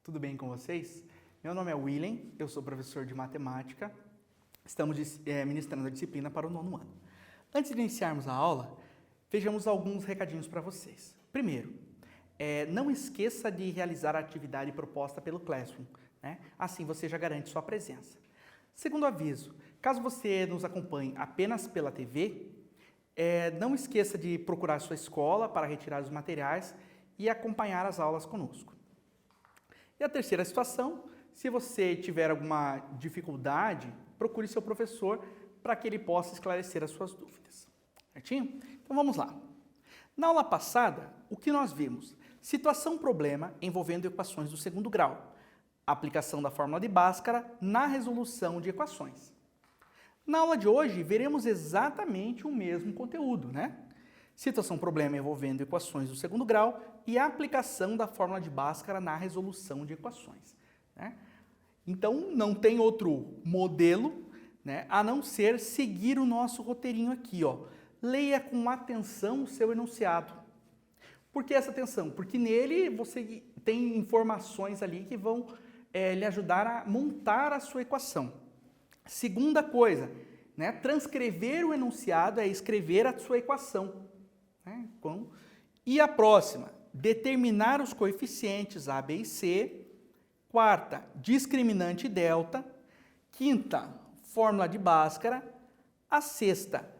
tudo bem com vocês? Meu nome é William, eu sou professor de matemática. Estamos ministrando a disciplina para o 9º ano. Antes de iniciarmos a aula, vejamos alguns recadinhos para vocês. Primeiro, não esqueça de realizar a atividade proposta pelo Classroom, né? Assim você já garante sua presença. Segundo aviso, caso você nos acompanhe apenas pela TV, não esqueça de procurar sua escola para retirar os materiais e acompanhar as aulas conosco. E a terceira situação, se você tiver alguma dificuldade, procure seu professor para que ele possa esclarecer as suas dúvidas. Certinho? Então vamos lá. Na aula passada, o que nós vimos? Situação-problema envolvendo equações do 2º grau. Aplicação da fórmula de Bhaskara na resolução de equações. Na aula de hoje, veremos exatamente o mesmo conteúdo, né? Situação-problema envolvendo equações do 2º grau e a aplicação da fórmula de Bhaskara na resolução de equações, né? Então, não tem outro modelo, né, a não ser seguir o nosso roteirinho aqui, ó. Leia com atenção o seu enunciado. Por que essa atenção? Porque nele você tem informações ali que vão lhe ajudar a montar a sua equação. Segunda coisa, né, transcrever o enunciado é escrever a sua equação. Né? E a próxima, determinar os coeficientes A, B e C. Quarta, discriminante delta. Quinta, fórmula de Bhaskara. A sexta,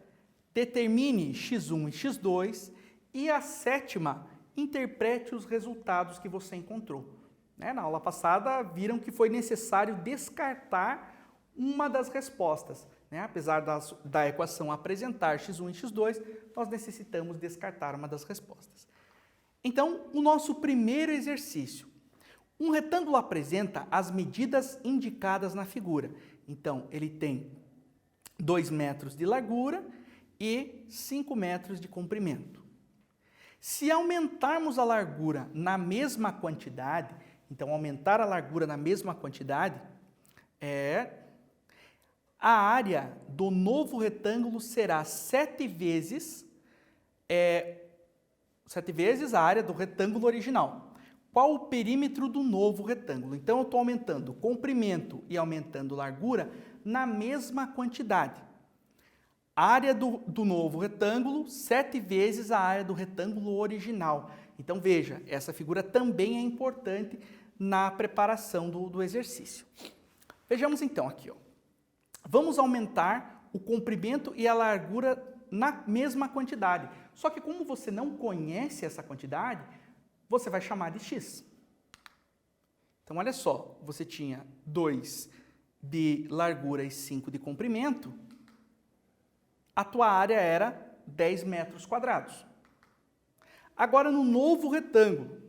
determine x1 e x2. E a sétima, interprete os resultados que você encontrou. Né? Na aula passada, viram que foi necessário descartar uma das respostas. Né? Apesar da equação apresentar x1 e x2, nós necessitamos descartar uma das respostas. Então, o nosso primeiro exercício. Um retângulo apresenta as medidas indicadas na figura. Então, ele tem 2 metros de largura e 5 metros de comprimento. Se aumentarmos a largura na mesma quantidade, então aumentar a largura na mesma quantidade, a área do novo retângulo será 7 vezes a área do retângulo original. Qual o perímetro do novo retângulo? Então, eu estou aumentando o comprimento e aumentando a largura na mesma quantidade. A área do novo retângulo, 7 vezes a área do retângulo original. Então, veja, essa figura também é importante na preparação do exercício. Vejamos então aqui, ó. Vamos aumentar o comprimento e a largura na mesma quantidade. Só que como você não conhece essa quantidade, você vai chamar de x. Então, olha só, você tinha 2 de largura e 5 de comprimento, a tua área era 10 metros quadrados. Agora, no novo retângulo,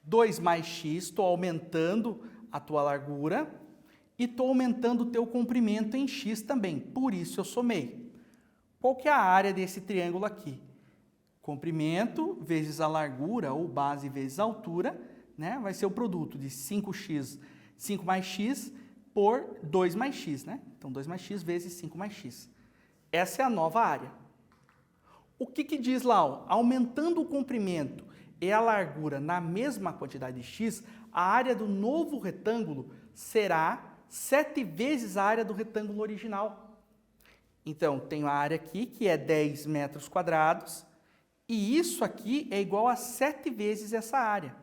2 mais x, estou aumentando a tua largura e estou aumentando o teu comprimento em x também, por isso eu somei. Qual que é a área desse triângulo aqui? Comprimento vezes a largura, ou base vezes a altura, né? Vai ser o produto de 5 mais x por 2 mais x, né? Então, 2 mais x vezes 5 mais x. Essa é a nova área. O que diz lá? Ó? Aumentando o comprimento e a largura na mesma quantidade de x, a área do novo retângulo será 7 vezes a área do retângulo original. Então, tenho a área aqui, que é 10 metros quadrados, e isso aqui é igual a 7 vezes essa área.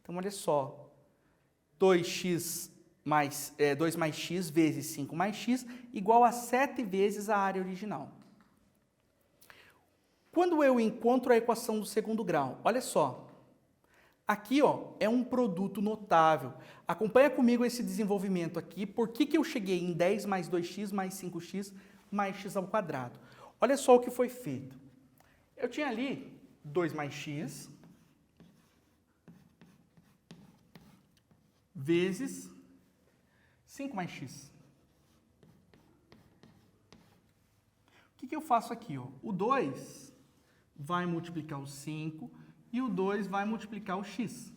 Então, olha só, 2 mais x vezes 5 mais x igual a 7 vezes a área original. Quando eu encontro a equação do 2º grau, olha só, aqui ó, é um produto notável. Acompanha comigo esse desenvolvimento aqui. Por que eu cheguei em 10 mais 2x mais 5x mais x ao quadrado? Olha só o que foi feito. Eu tinha ali 2 mais x vezes 5 mais x. O que eu faço aqui? Ó? O 2 vai multiplicar o 5 e o 2 vai multiplicar o x.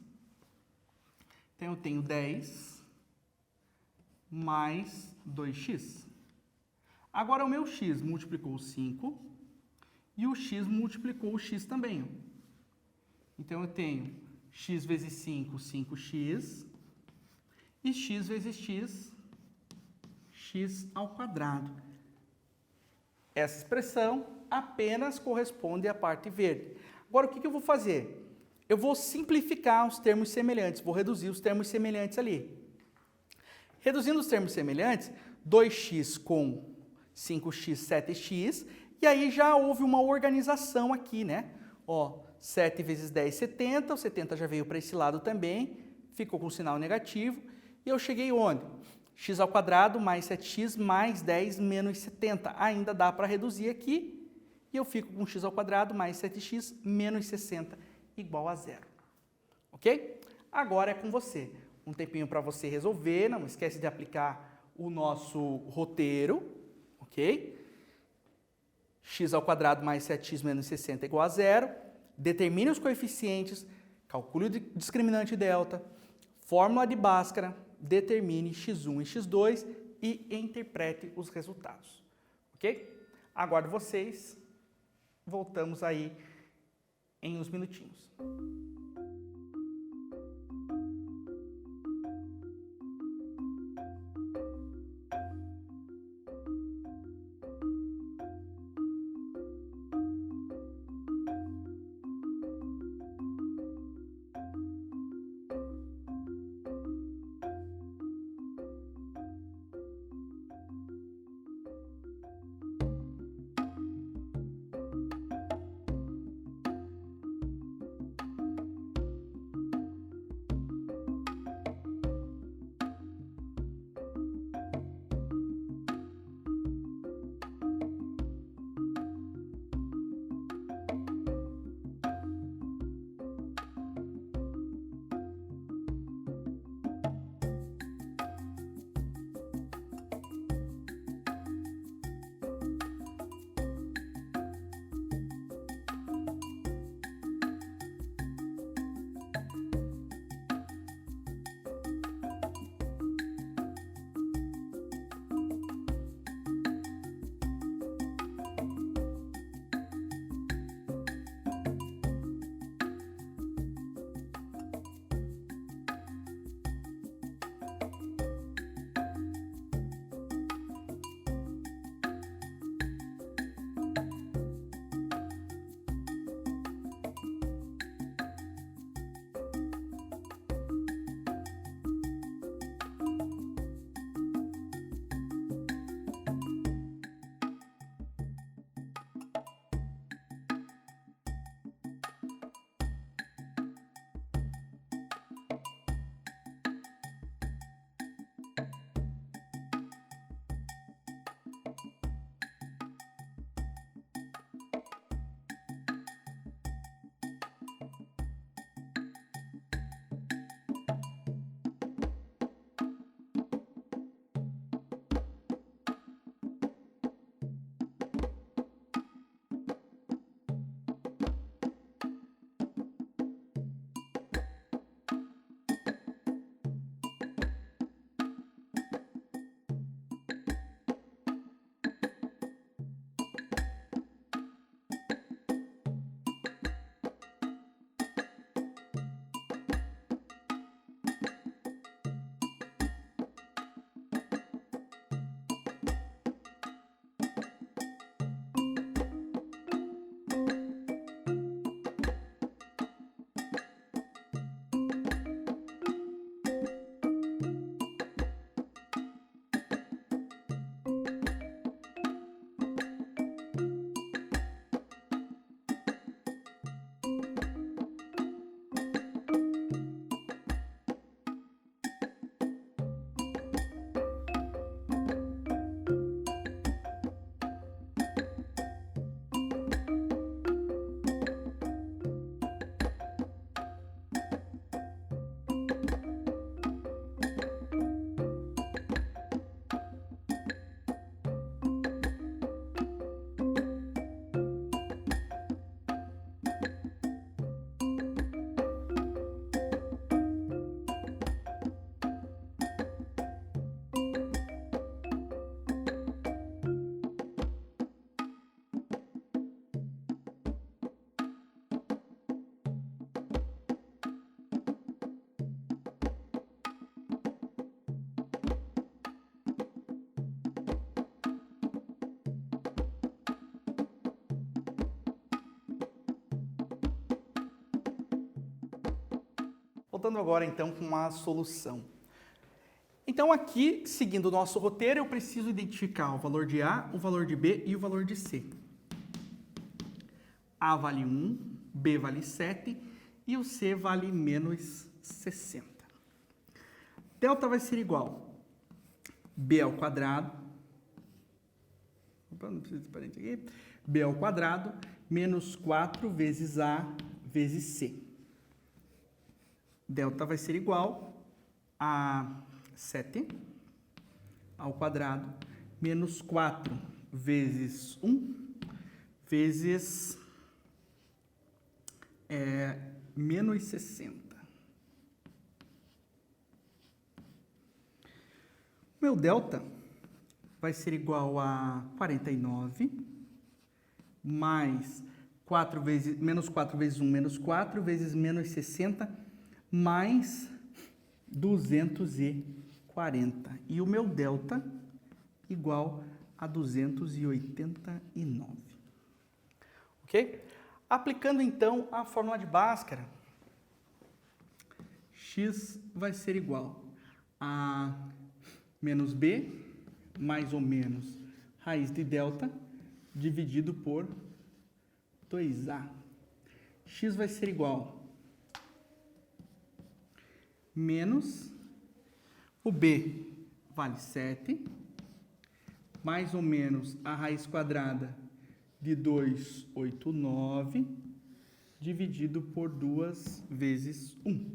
Então, eu tenho 10 mais 2x. Agora, o meu x multiplicou o 5 e o x multiplicou o x também. Então, eu tenho x vezes 5, 5x, e x vezes x ao quadrado. Essa expressão apenas corresponde à parte verde. Agora, o que eu vou fazer? Eu vou simplificar os termos semelhantes, vou reduzir os termos semelhantes ali. Reduzindo os termos semelhantes, 2x com 5x, 7x, e aí já houve uma organização aqui, né? Ó, 7 vezes 10, 70, o 70 já veio para esse lado também, ficou com sinal negativo, e eu cheguei onde? X ao quadrado mais 7x mais 10 menos 70. Ainda dá para reduzir aqui, e eu fico com x ao quadrado mais 7x menos 60 igual a zero. Ok? Agora é com você. Um tempinho para você resolver, não esquece de aplicar o nosso roteiro, ok? X ao quadrado mais 7x menos 60 igual a zero. Determine os coeficientes, calcule o discriminante delta, fórmula de Bhaskara, determine x1 e x2 e interprete os resultados, ok? Aguardo vocês, voltamos aí em uns minutinhos. Voltando agora, então, com uma solução. Então, aqui, seguindo o nosso roteiro, eu preciso identificar o valor de A, o valor de B e o valor de C. A vale 1, B vale 7 e o C vale menos 60. Delta vai ser igual B ao quadrado, não precisa de parente aqui, B ao quadrado menos 4 vezes A vezes C. Delta vai ser igual a 7 ao quadrado menos 4 vezes 1 vezes menos 60. Meu delta vai ser igual a 49 mais 4 vezes, menos 4 vezes 1, menos 4 vezes menos 60 mais 240. E o meu delta igual a 289. Ok? Aplicando, então, a fórmula de Bhaskara, x vai ser igual a menos b, mais ou menos raiz de delta, dividido por 2a. X vai ser igual menos o b vale 7, mais ou menos a raiz quadrada de 289, dividido por 2 vezes 1.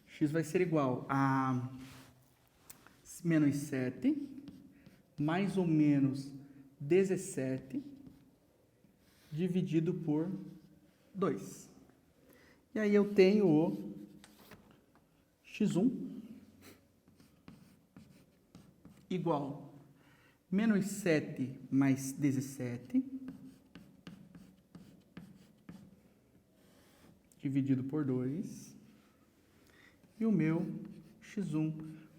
X vai ser igual a menos 7, mais ou menos 17, dividido por 2. E aí eu tenho o x1 igual menos 7 mais 17, dividido por 2. E o meu x1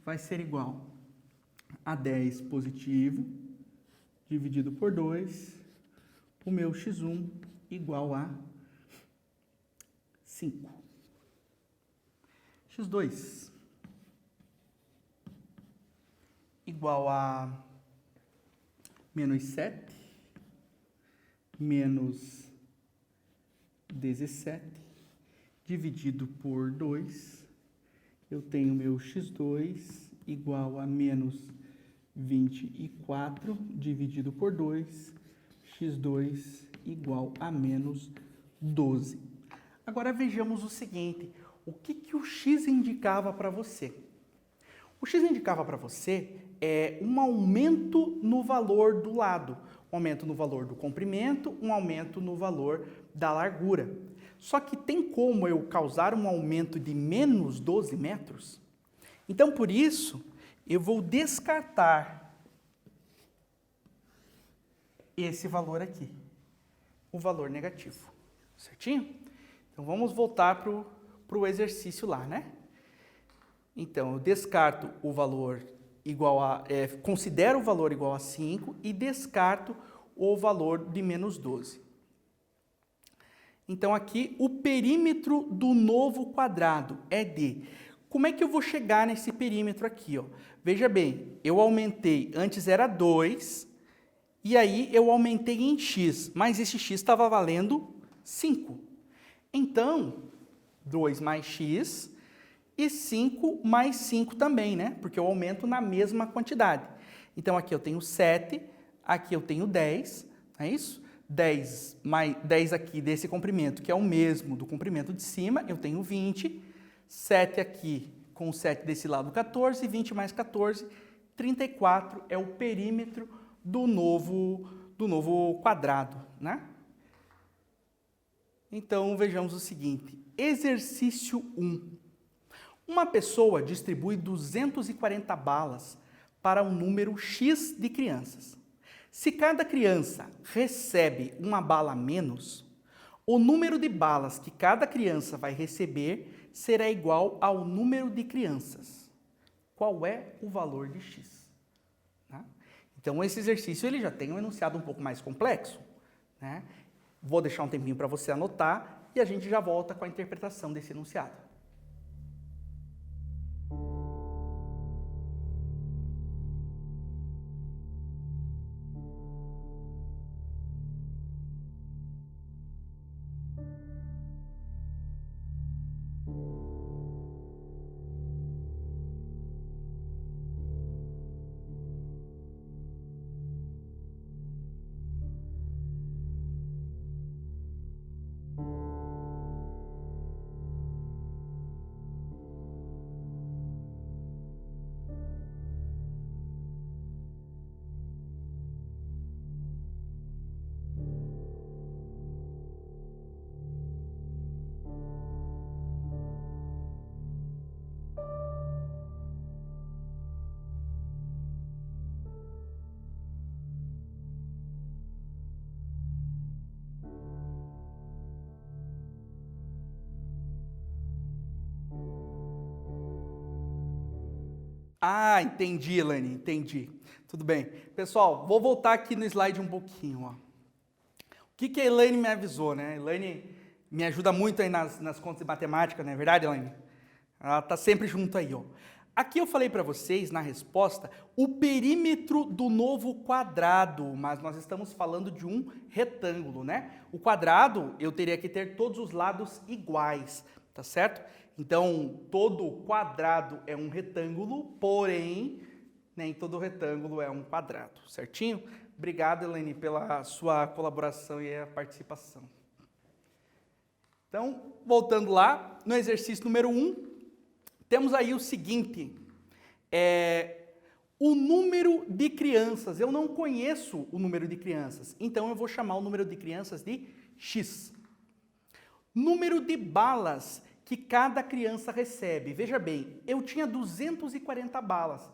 vai ser igual a 10 positivo, dividido por 2. O meu x1 igual a 5. x2 igual a menos 7, menos 17, dividido por 2, eu tenho meu x2 igual a menos 24, dividido por 2, x2 igual a menos 12. Agora vejamos o seguinte, o que o x indicava para você? O x indicava para você um aumento no valor do lado, um aumento no valor do comprimento, um aumento no valor da largura. Só que tem como eu causar um aumento de menos 12 metros? Então, por isso, eu vou descartar esse valor aqui, o valor negativo, certinho? Então, vamos voltar para o exercício lá, né? Então, eu descarto o valor igual a... considero o valor igual a 5 e descarto o valor de menos 12. Então, aqui, o perímetro do novo quadrado é de... Como é que eu vou chegar nesse perímetro aqui, ó? Veja bem, eu aumentei, antes era 2, e aí eu aumentei em x, mas esse x estava valendo 5. Então, 2 mais x... e 5 mais 5 também, né? Porque eu aumento na mesma quantidade. Então, aqui eu tenho 7, aqui eu tenho 10, não é isso? 10 mais 10 aqui desse comprimento, que é o mesmo do comprimento de cima, eu tenho 20. 7 aqui com 7 desse lado, 14. 20 mais 14, 34 é o perímetro do novo quadrado, né? Então, vejamos o seguinte. Exercício 1. Uma pessoa distribui 240 balas para um número X de crianças. Se cada criança recebe uma bala a menos, o número de balas que cada criança vai receber será igual ao número de crianças. Qual é o valor de X? Né? Então, esse exercício ele já tem um enunciado um pouco mais complexo, né? Vou deixar um tempinho para você anotar e a gente já volta com a interpretação desse enunciado. Ah, entendi, Elaine, entendi. Tudo bem. Pessoal, vou voltar aqui no slide um pouquinho. Ó. O que a Elaine me avisou, né? A Elaine me ajuda muito aí nas contas de matemática, não é verdade, Elaine? Ela está sempre junto aí, ó. Aqui eu falei para vocês, na resposta, o perímetro do novo quadrado, mas nós estamos falando de um retângulo, né? O quadrado, eu teria que ter todos os lados iguais, tá certo? Então, todo quadrado é um retângulo, porém, nem todo retângulo é um quadrado, certinho? Obrigado, Elaine, pela sua colaboração e a participação. Então, voltando lá, no exercício número 1, temos aí o seguinte, o número de crianças. Eu não conheço o número de crianças, então eu vou chamar o número de crianças de X. Número de balas que cada criança recebe. Veja bem, eu tinha 240 balas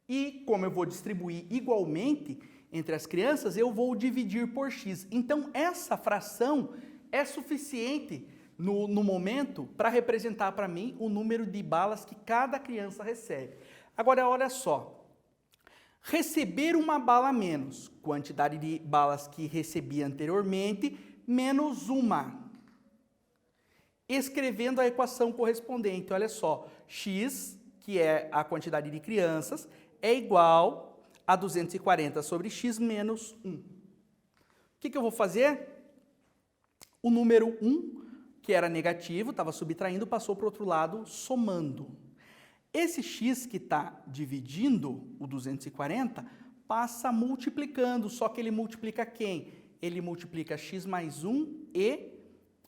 e como eu vou distribuir igualmente entre as crianças, eu vou dividir por X. Então, essa fração é suficiente no momento para representar para mim o número de balas que cada criança recebe. Agora, olha só. Receber uma bala a menos, quantidade de balas que recebi anteriormente, menos uma. Escrevendo a equação correspondente, olha só. X, que é a quantidade de crianças, é igual a 240 sobre X menos 1. O que eu vou fazer? O número 1, que era negativo, estava subtraindo, passou para o outro lado, somando. Esse x que está dividindo o 240, passa multiplicando, só que ele multiplica quem? Ele multiplica x mais 1 e...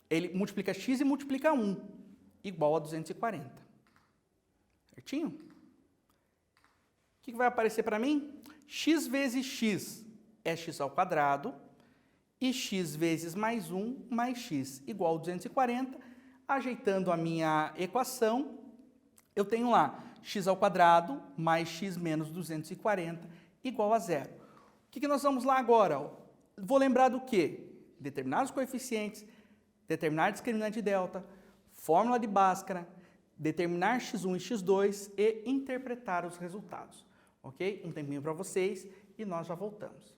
Ele multiplica x e multiplica 1, igual a 240. Certinho? O que vai aparecer para mim? X vezes x é x ao quadrado, e x vezes mais 1 mais x igual a 240. Ajeitando a minha equação, eu tenho lá x ao quadrado mais x menos 240 igual a zero. O que nós vamos lá agora? Vou lembrar do quê? Determinar os coeficientes, determinar discriminante de delta, fórmula de Bhaskara, determinar x1 e x2 e interpretar os resultados. Ok? Um tempinho para vocês e nós já voltamos.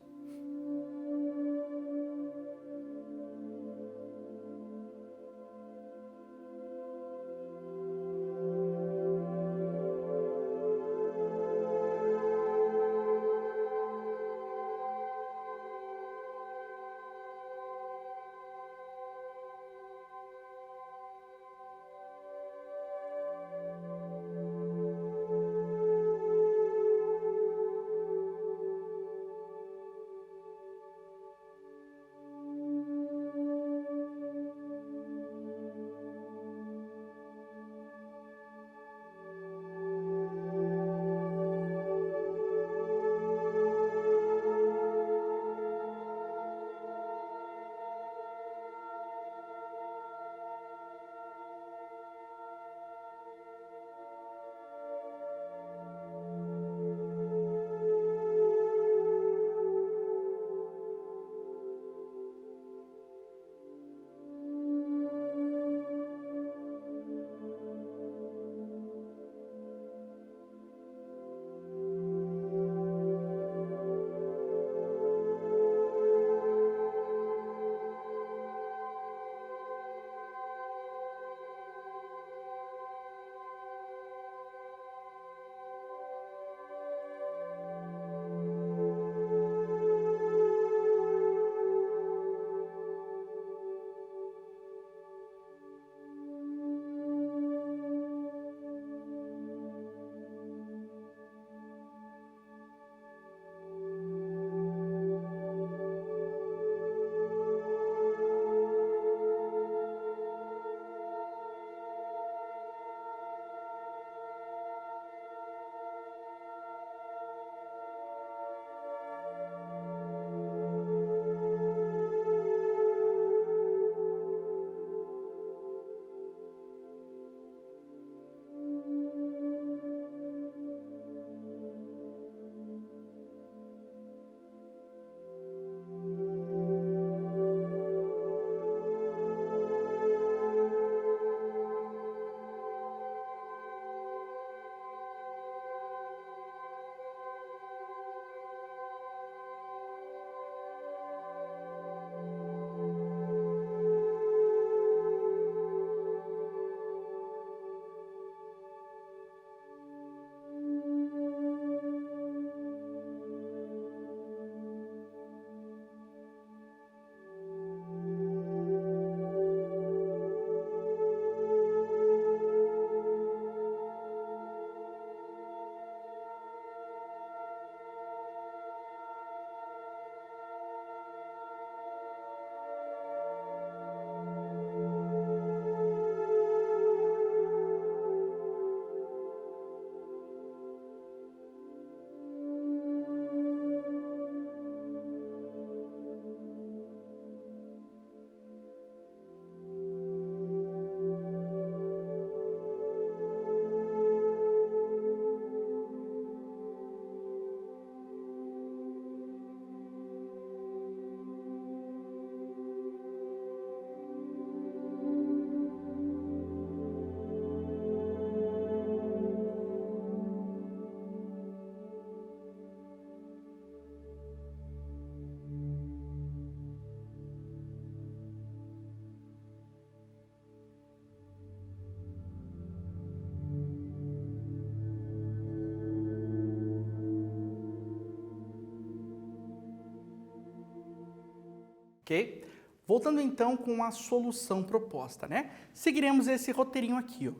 ok? Voltando então com a solução proposta, né? Seguiremos esse roteirinho aqui, ó.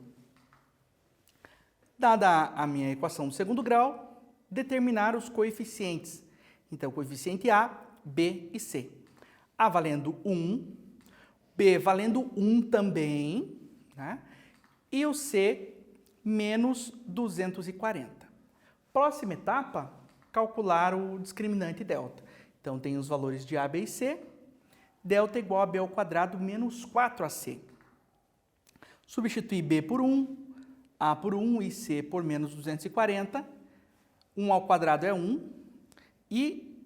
Dada a minha equação do segundo grau, determinar os coeficientes. Então, coeficiente A, B e C. A valendo 1, B valendo 1 também, né? E o C menos 240. Próxima etapa, calcular o discriminante delta. Então, tem os valores de A, B e C. Delta igual a B ao quadrado menos 4AC. Substituir B por 1, A por 1 e C por menos 240. 1 ao quadrado é 1. E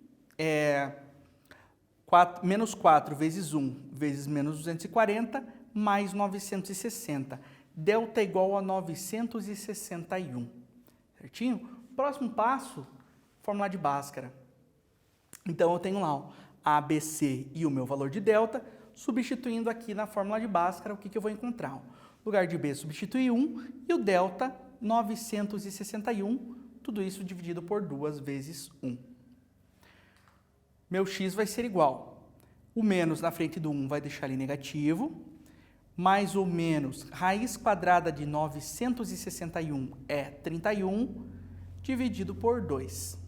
menos 4 vezes 1 vezes menos 240 mais 960. Delta igual a 961. Certinho? Próximo passo, fórmula de Bhaskara. Então, eu tenho lá o A, B, C e o meu valor de delta. Substituindo aqui na fórmula de Bhaskara, o que eu vou encontrar? No lugar de B, substituir 1 e o delta 961. Tudo isso dividido por 2 vezes 1. Meu x vai ser igual. O menos na frente do 1 vai deixar ele negativo. Mais ou menos, raiz quadrada de 961 é 31, dividido por 2.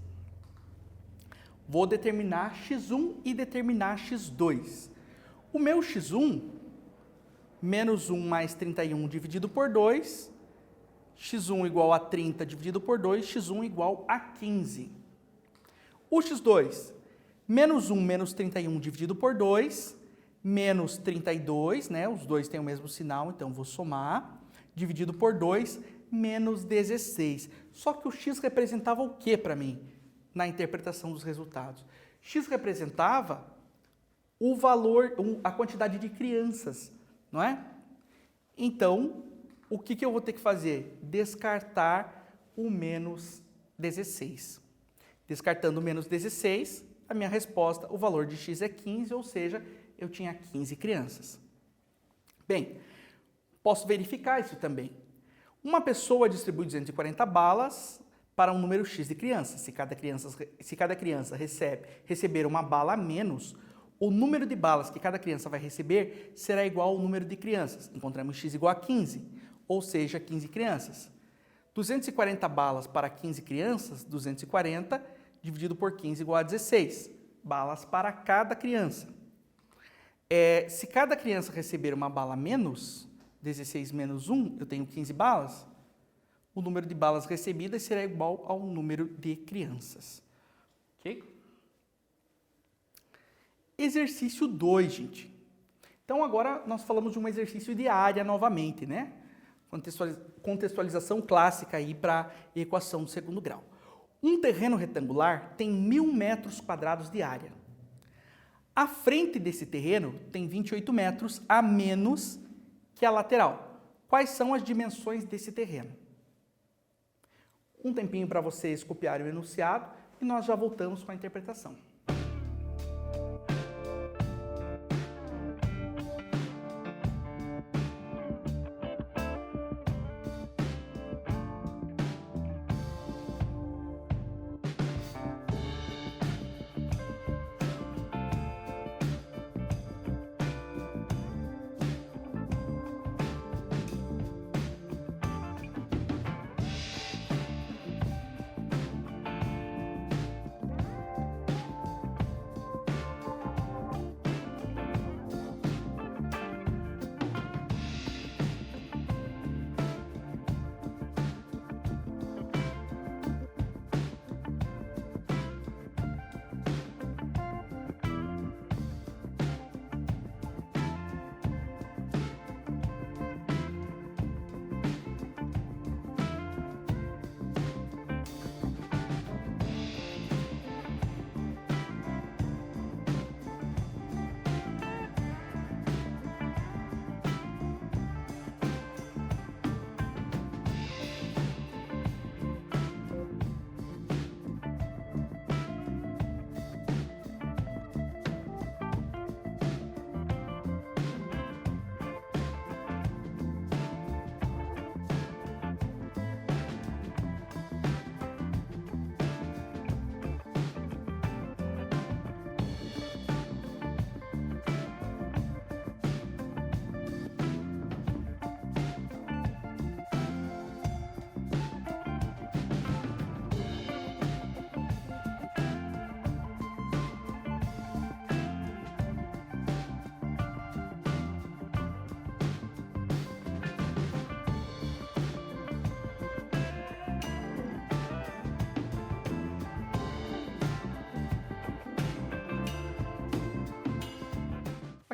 Vou determinar x1 e determinar x2. O meu x1, menos 1 mais 31 dividido por 2, x1 igual a 30 dividido por 2, x1 igual a 15. O x2, menos 1 menos 31 dividido por 2, menos 32, né? Os dois têm o mesmo sinal, então vou somar, dividido por 2, menos 16. Só que o x representava o que para mim, na interpretação dos resultados? X representava o valor, a quantidade de crianças, não é? Então, o que eu vou ter que fazer? Descartar o menos 16. Descartando o menos 16, a minha resposta, o valor de x é 15, ou seja, eu tinha 15 crianças. Bem, posso verificar isso também. Uma pessoa distribui 240 balas para um número x de crianças. Se cada criança receber uma bala a menos, o número de balas que cada criança vai receber será igual ao número de crianças. Encontramos x igual a 15, ou seja, 15 crianças. 240 balas para 15 crianças, 240 dividido por 15 igual a 16. Balas para cada criança. Se cada criança receber uma bala a menos, 16 menos 1, eu tenho 15 balas, o número de balas recebidas será igual ao número de crianças. Ok? Exercício 2, gente. Então, agora nós falamos de um exercício de área novamente, né? Contextualização clássica aí para a equação do segundo grau. Um terreno retangular tem 1.000 metros quadrados de área. A frente desse terreno tem 28 metros a menos que a lateral. Quais são as dimensões desse terreno? Um tempinho para vocês copiarem o enunciado e nós já voltamos com a interpretação.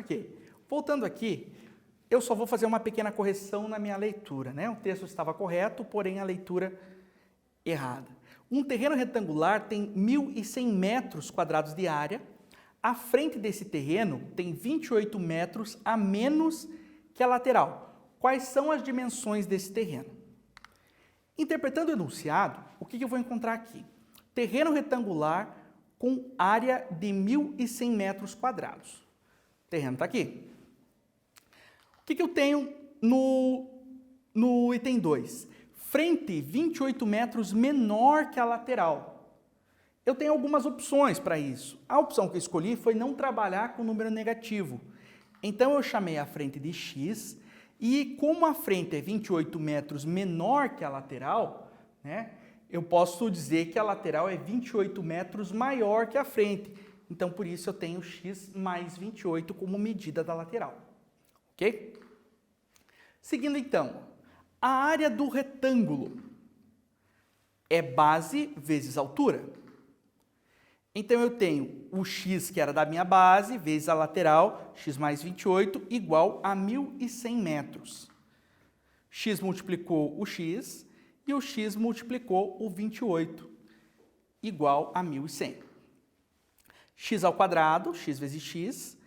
quê? Voltando aqui, eu só vou fazer uma pequena correção na minha leitura, né? O texto estava correto, porém a leitura errada. Um terreno retangular tem 1.100 metros quadrados de área. A frente desse terreno tem 28 metros a menos que a lateral. Quais são as dimensões desse terreno? Interpretando o enunciado, o que eu vou encontrar aqui? Terreno retangular com área de 1.100 metros quadrados. O terreno está aqui. O que eu tenho no item 2? Frente 28 metros menor que a lateral. Eu tenho algumas opções para isso. A opção que eu escolhi foi não trabalhar com número negativo. Então eu chamei a frente de x e como a frente é 28 metros menor que a lateral, né, eu posso dizer que a lateral é 28 metros maior que a frente. Então por isso eu tenho x mais 28 como medida da lateral. Ok? Seguindo então, a área do retângulo é base vezes altura. Então eu tenho o x que era da minha base vezes a lateral, x mais 28, igual a 1.100 metros. X multiplicou o x e o x multiplicou o 28, igual a 1.100. X ao quadrado, x vezes x,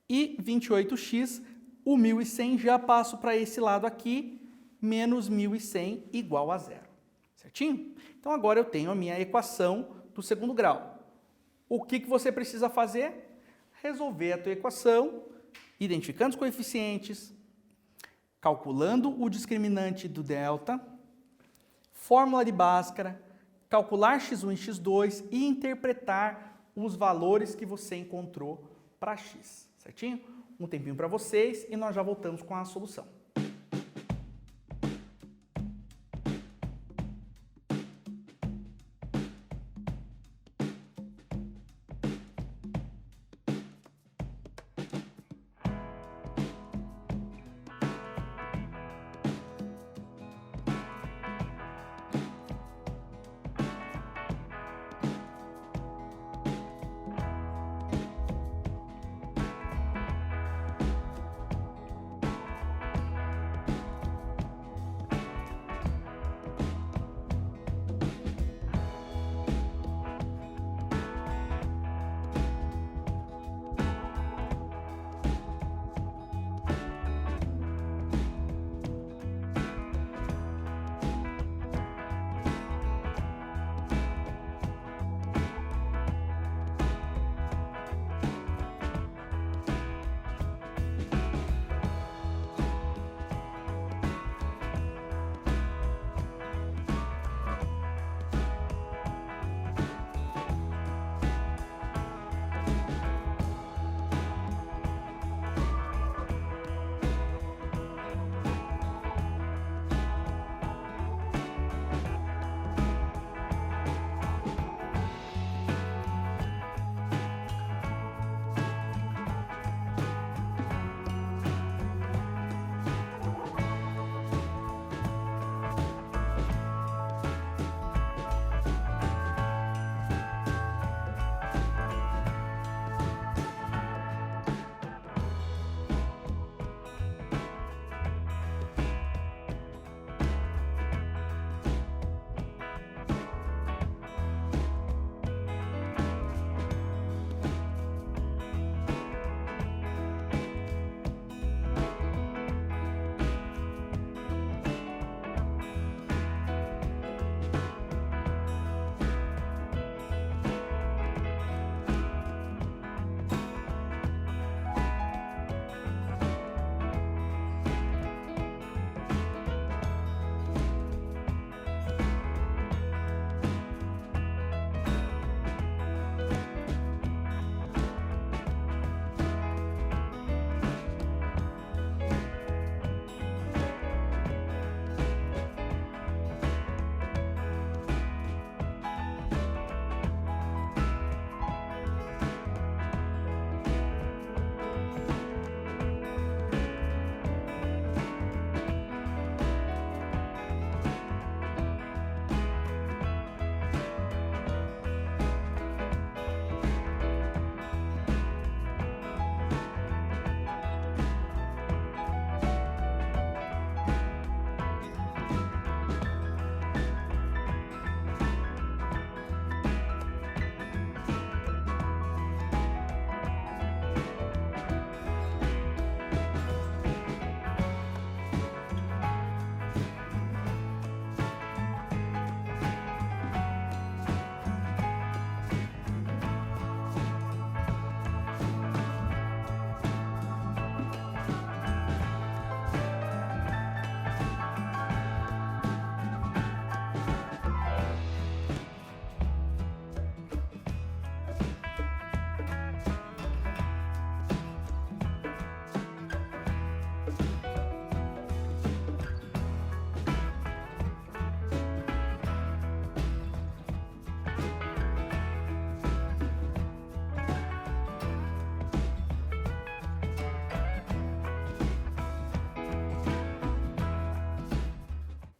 e 28x, o 1.100 já passo para esse lado aqui, menos 1.100 igual a zero. Certinho? Então agora eu tenho a minha equação do segundo grau. O que você precisa fazer? Resolver a tua equação, identificando os coeficientes, calculando o discriminante do delta, fórmula de Bhaskara, calcular x1 e x2 e interpretar os valores que você encontrou para x. Certinho? Um tempinho para vocês e nós já voltamos com a solução.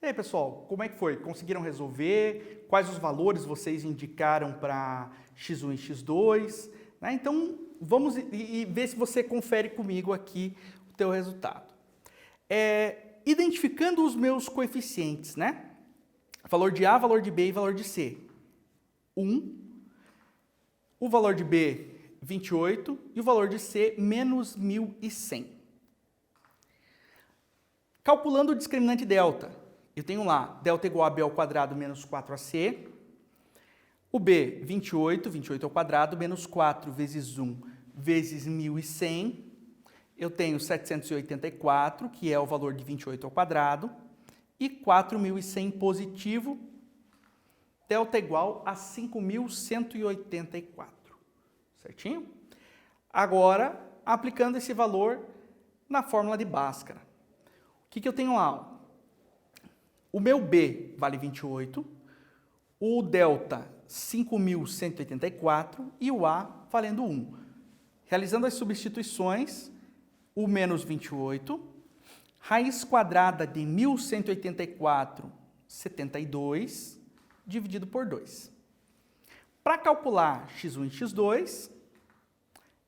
aí, pessoal, como é que foi? Conseguiram resolver? Quais os valores vocês indicaram para x1 e x2? Né? Então, vamos ver se você confere comigo aqui o teu resultado. Identificando os meus coeficientes, né? Valor de A, valor de B e valor de C. 1, o valor de B, 28, e o valor de C, menos 1.100. Calculando o discriminante delta, eu tenho lá, delta igual a B ao quadrado menos 4AC, o B, 28, 28 ao quadrado, menos 4 vezes 1 vezes 1.100, eu tenho 784, que é o valor de 28 ao quadrado, e 4.100 positivo, delta igual a 5.184, certinho? Agora, aplicando esse valor na fórmula de Bhaskara. O que eu tenho lá? O meu B vale 28, o delta 5.184 e o A valendo 1. Realizando as substituições, o menos 28, raiz quadrada de 1.184, 72, dividido por 2. Para calcular x1 e x2,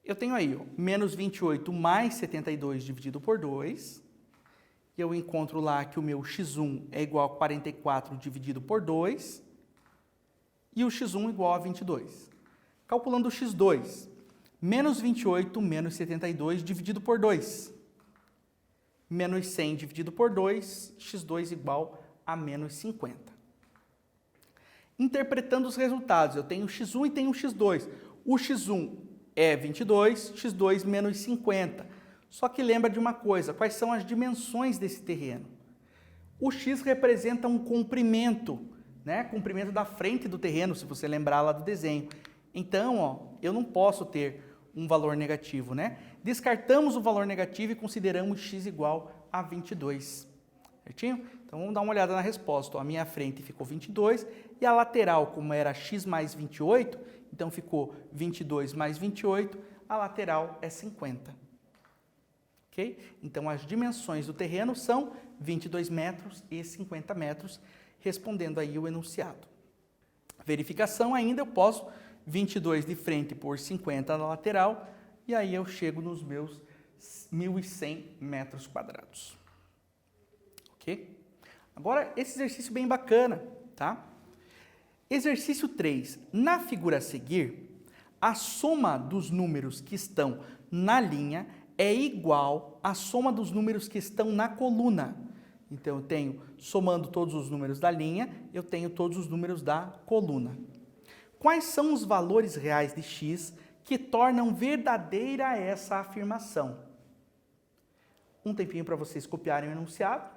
eu tenho aí, ó, menos 28 mais 72 dividido por 2. E eu encontro lá que o meu x1 é igual a 44 dividido por 2. E o x1 igual a 22. Calculando o x2, menos 28 menos 72 dividido por 2. Menos 100 dividido por 2, x2 igual a menos 50. Interpretando os resultados, eu tenho x1 e tenho x2. O x1 é 22, x2 menos 50. Só que lembra de uma coisa, quais são as dimensões desse terreno? O x representa um comprimento, né? Comprimento da frente do terreno, se você lembrar lá do desenho. Então, ó, eu não posso ter um valor negativo, né? Descartamos o valor negativo e consideramos x igual a 22, certinho? Então, vamos dar uma olhada na resposta. Ó, a minha frente ficou 22 e a lateral, como era x mais 28, então ficou 22 mais 28, a lateral é 50. Ok? Então, as dimensões do terreno são 22 metros e 50 metros, respondendo aí o enunciado. Verificação ainda, eu posso 22 de frente por 50 na lateral, e aí eu chego nos meus 1.100 metros quadrados. Ok? Agora, esse exercício bem bacana, tá? Exercício 3. Na figura a seguir, a soma dos números que estão na linha é igual à soma dos números que estão na coluna. Então, eu tenho, somando todos os números da linha, eu tenho todos os números da coluna. Quais são os valores reais de x que tornam verdadeira essa afirmação? Um tempinho para vocês copiarem o enunciado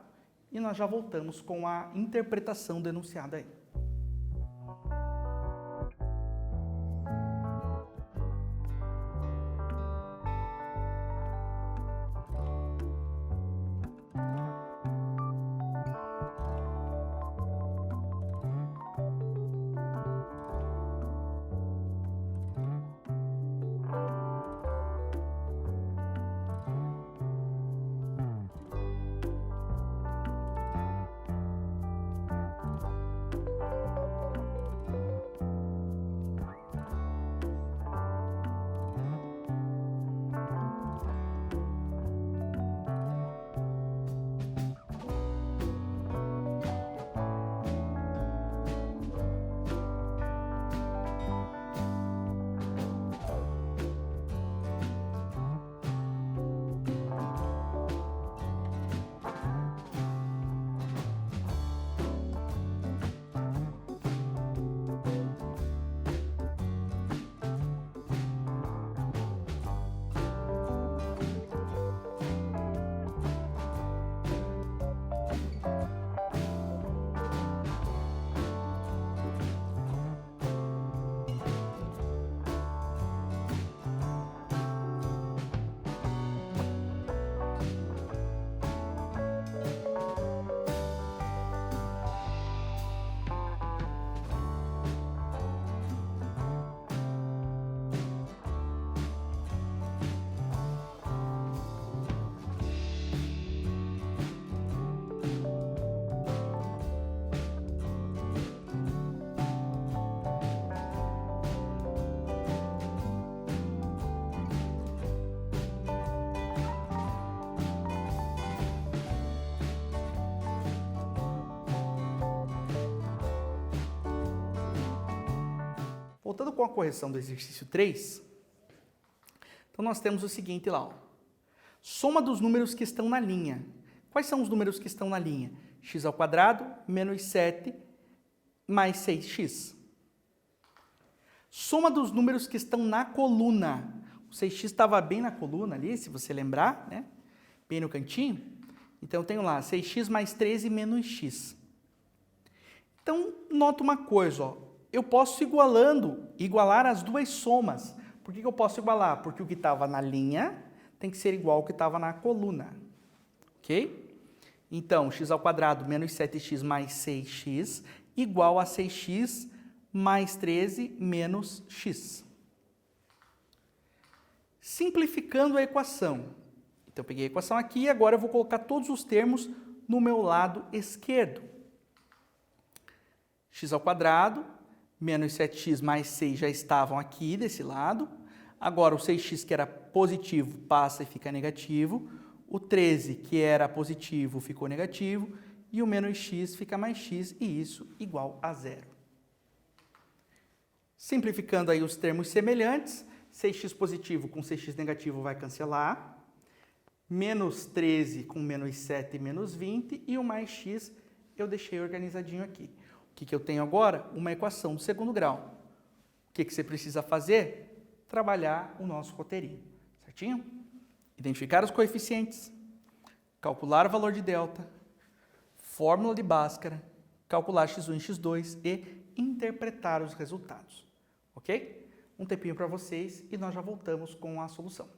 e nós já voltamos com a interpretação do enunciado aí. voltando com a correção do exercício 3, então nós temos o seguinte lá, ó. Soma dos números que estão na linha. Quais são os números que estão na linha? X ao quadrado menos 7 mais 6x. Soma dos números que estão na coluna. O 6x estava bem na coluna ali, se você lembrar, né? Bem no cantinho. Então, eu tenho lá 6x mais 13 menos x. Então, nota uma coisa, ó. Eu posso igualar as duas somas. Por que eu posso igualar? Porque o que estava na linha tem que ser igual ao que estava na coluna. Ok? Então, x ao quadrado menos 7x mais 6x igual a 6x mais 13 menos x. Simplificando a equação. Então, eu peguei a equação aqui e agora eu vou colocar todos os termos no meu lado esquerdo. X ao quadrado menos 7x mais 6 já estavam aqui desse lado. Agora, o 6x que era positivo passa e fica negativo. O 13 que era positivo ficou negativo. E o menos x fica mais x e isso igual a zero. Simplificando aí os termos semelhantes, 6x positivo com 6x negativo vai cancelar. Menos 13 com menos 7 menos 20 e o mais x eu deixei organizadinho aqui. O que eu tenho agora? Uma equação do segundo grau. O que você precisa fazer? Trabalhar o nosso roteirinho, certinho? Identificar os coeficientes, calcular o valor de delta, fórmula de Bhaskara, calcular x1 e x2 e interpretar os resultados, ok? Um tempinho para vocês e nós já voltamos com a solução.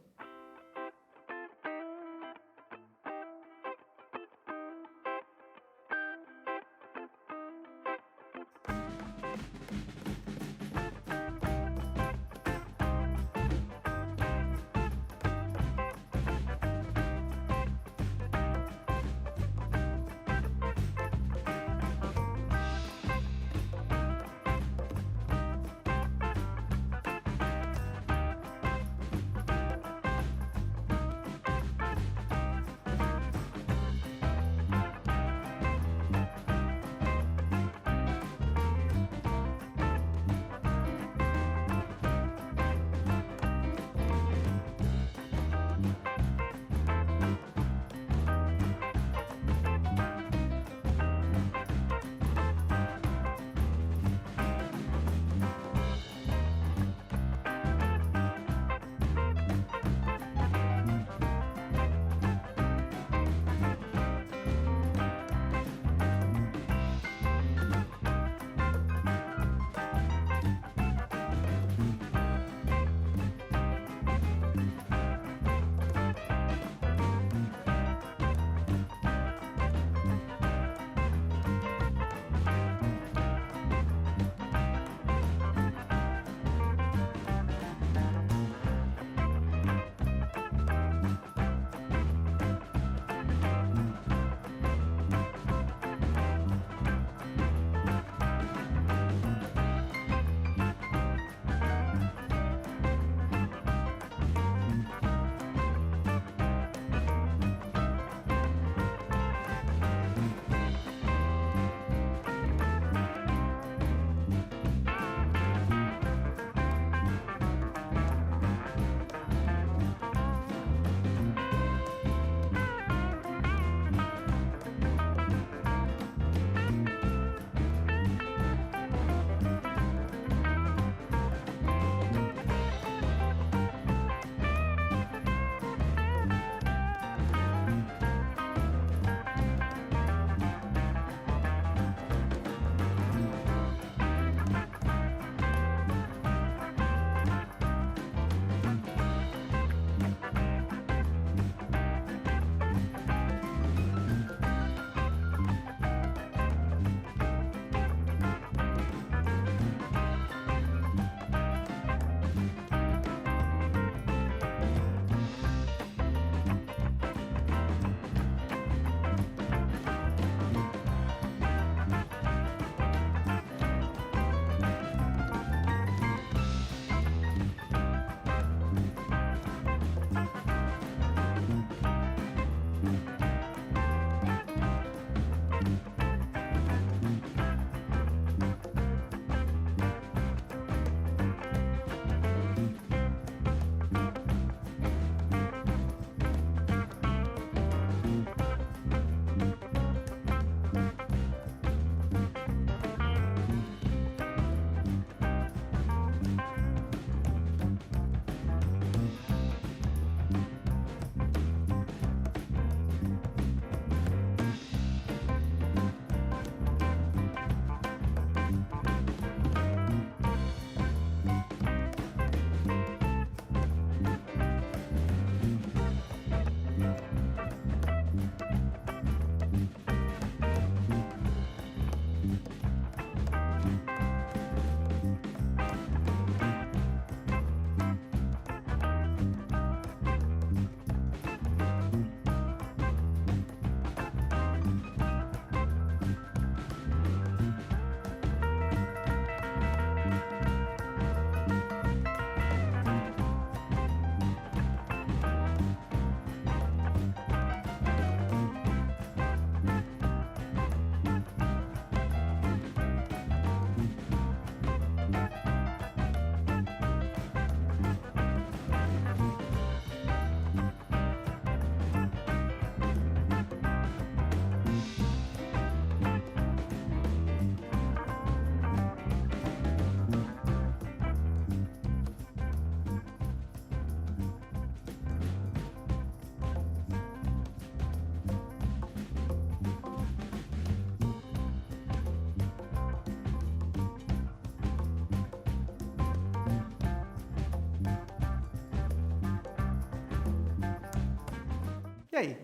E aí,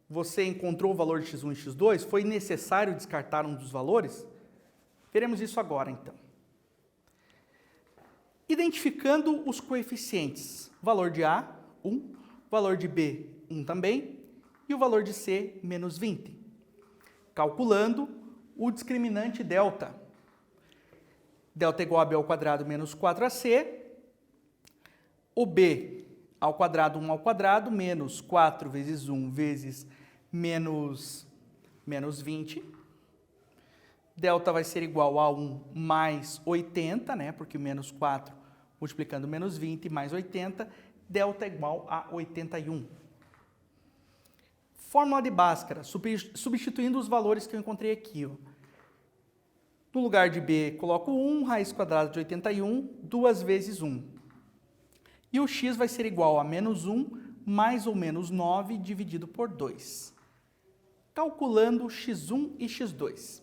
você encontrou o valor de x1 e x2? Foi necessário descartar um dos valores? Veremos isso agora, então. Identificando os coeficientes, valor de A, 1, valor de B, 1 também, e o valor de C, menos 20. Calculando o discriminante delta. Delta é igual a B ao quadrado menos 4AC, o B ao quadrado, 1 ao quadrado, menos 4 vezes 1 vezes menos 20. Delta vai ser igual a 1 mais 80, né? Porque menos 4 multiplicando menos 20 mais 80, delta é igual a 81. Fórmula de Bhaskara, substituindo os valores que eu encontrei aqui. Ó. No lugar de B, coloco 1, raiz quadrada de 81, 2 vezes 1. E o x vai ser igual a menos 1 mais ou menos 9 dividido por 2. Calculando x1 e x2.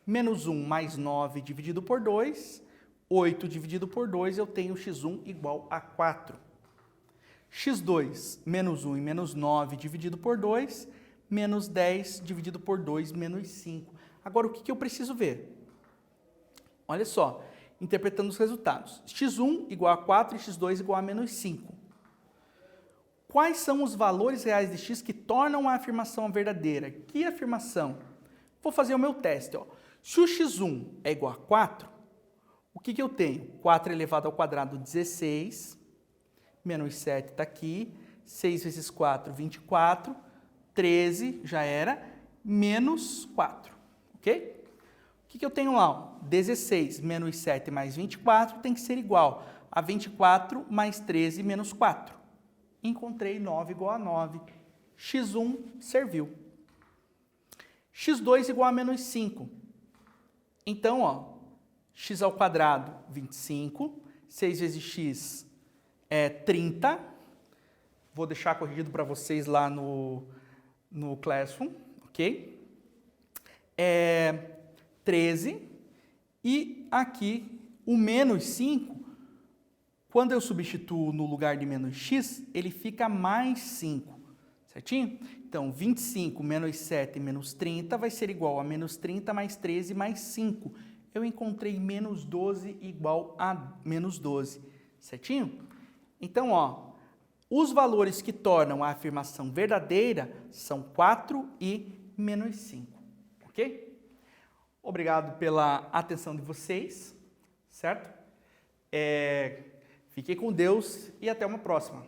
Menos 1 mais 9 dividido por 2, 8 dividido por 2, eu tenho x1 igual a 4. x2, menos 1 e menos 9 dividido por 2, menos 10 dividido por 2, menos 5. Agora, o que eu preciso ver? Olha só, interpretando os resultados. x1 igual a 4 e x2 igual a menos 5. Quais são os valores reais de x que tornam a afirmação verdadeira? Que afirmação? Vou fazer o meu teste. Ó. Se o x1 é igual a 4, o que eu tenho? 4 elevado ao quadrado, 16, menos 7 está aqui, 6 vezes 4, 24, 13, já era, menos 4, ok? O que eu tenho lá? Ó? 16 menos 7 mais 24 tem que ser igual a 24 mais 13 menos 4. Encontrei 9 igual a 9. x1 serviu. x2 igual a menos 5. Então, ó, x ao quadrado, 25. 6 vezes x é 30. Vou deixar corrigido para vocês lá no Classroom, ok? 13. E aqui, o menos 5, quando eu substituo no lugar de menos x, ele fica mais 5, certinho? Então, 25 menos 7 menos 30 vai ser igual a menos 30 mais 13 mais 5. Eu encontrei menos 12 igual a menos 12, certinho? Então, ó, os valores que tornam a afirmação verdadeira são 4 e menos 5, ok? Obrigado pela atenção de vocês, certo? Fiquem com Deus e até uma próxima.